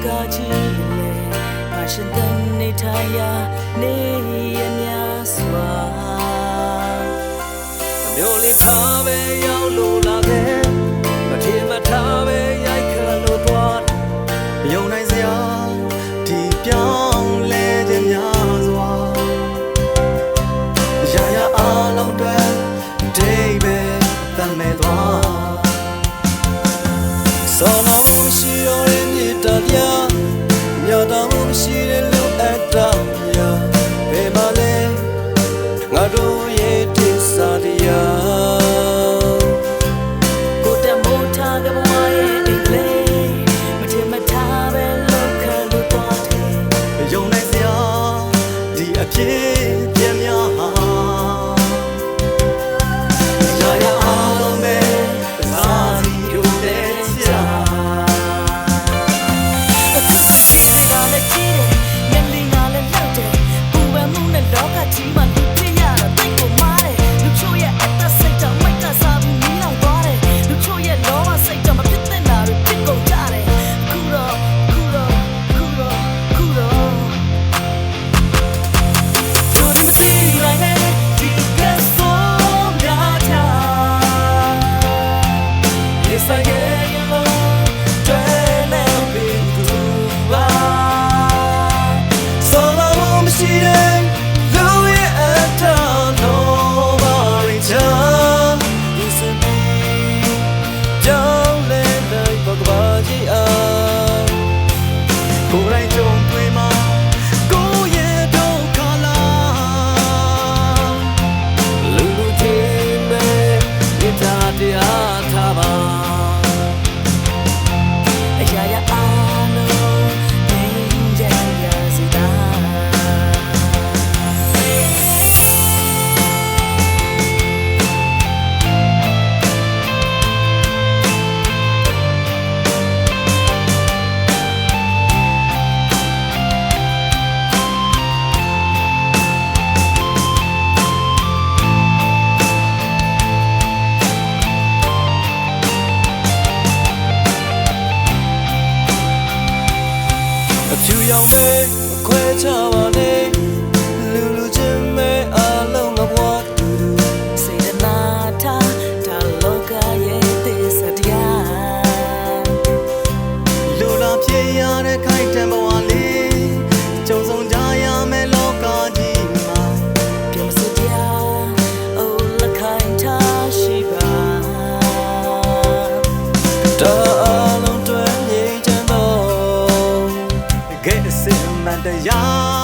ကကြီးလေငါရှင်တဲ့နေထိုင်ရာနေရများစွာမျိုးလေးထားပဲရောက်လို့လာခဲ့မထင်မထားပဲရိုက်ခတ်လို့သွားယုံနိုင်စရာဒီပြောင်းလဲခြင်းများစွာရာရာအားလုံးတွေဒိဗေတမ်းမဲ့သွားစောလောင်ရှိရောရဲ့မြတ်တရားမြတ်တော်မှုရှိတဲ့လူအပ်တော်ရာဘယ်မှာလဲငါတို့ရဲ့တိစာတရားကိုတမိုးထားကဘဝရဲ့အိမ်လေးမထင်မထားပဲလောက်ခတ်လို့သွားတယ်ယုံနိုင်စရာဒီအဖြစ်ပြင်းများဟာရာရာအားလုံးပဲသာစီရုံတဲ့ချာအခုကရှိကလည်းကြီးတယ်မျက်လိငါလည်းလောက်တယ်ပူပန်မှုနဲ့လောကကြီးမှာလူဖြစ်ရတာတိတ်ကိုမားတယ်လူချို့ရဲ့အသက်စိတ်ကြောင့်မိုက်တစားပြီးနီးလောင်သွားတယ်လူချို့ရဲ့လောဘစိတ်ကြောင့်မဖြစ်တဲ့နာတွေဖြစ်ကုန်ကြတယ်ခုတော့သူဒီမသိနိုင်နဲ့ဒီကဆိုးများချာ Yes I get youတွဲလဲပြီးသူပါစောလောင်မရှိတဲ့လူရဲ့အတောင်တော့ဘာရင်းချာဒီစမီကြောင်းလဲတဲ့ဘကဘာကြီးအောင်ကိုယ်တိုင်ကြုံတွေ့မှာကိုယ့်ရဲ့ဒုက္ခလား လူလူချင်းပဲမိသားတရားထားပါအရာရာအားလုံးငြိမ်းချမ်းရစေတာအဖြူရောင်နဲ့ခွဲချပါနဲ့လူလူချင်းမဲ့အားလုံးငါဘွားတူတူစေတနာထားဒါလောကရဲ့သစ္စာတရား လူလာပြေရတဲ့ခိုင်တံဘဝလေးကြုံဆုံးကြရမယ်လောကကြီးမှာ ပြန်မစတရားအိုးလက်ခိုင်ထားရှိပါဒါအားလုံးတွဲငြိမ်းချမ်းတော့ကဲ့စစ်မှန်တရား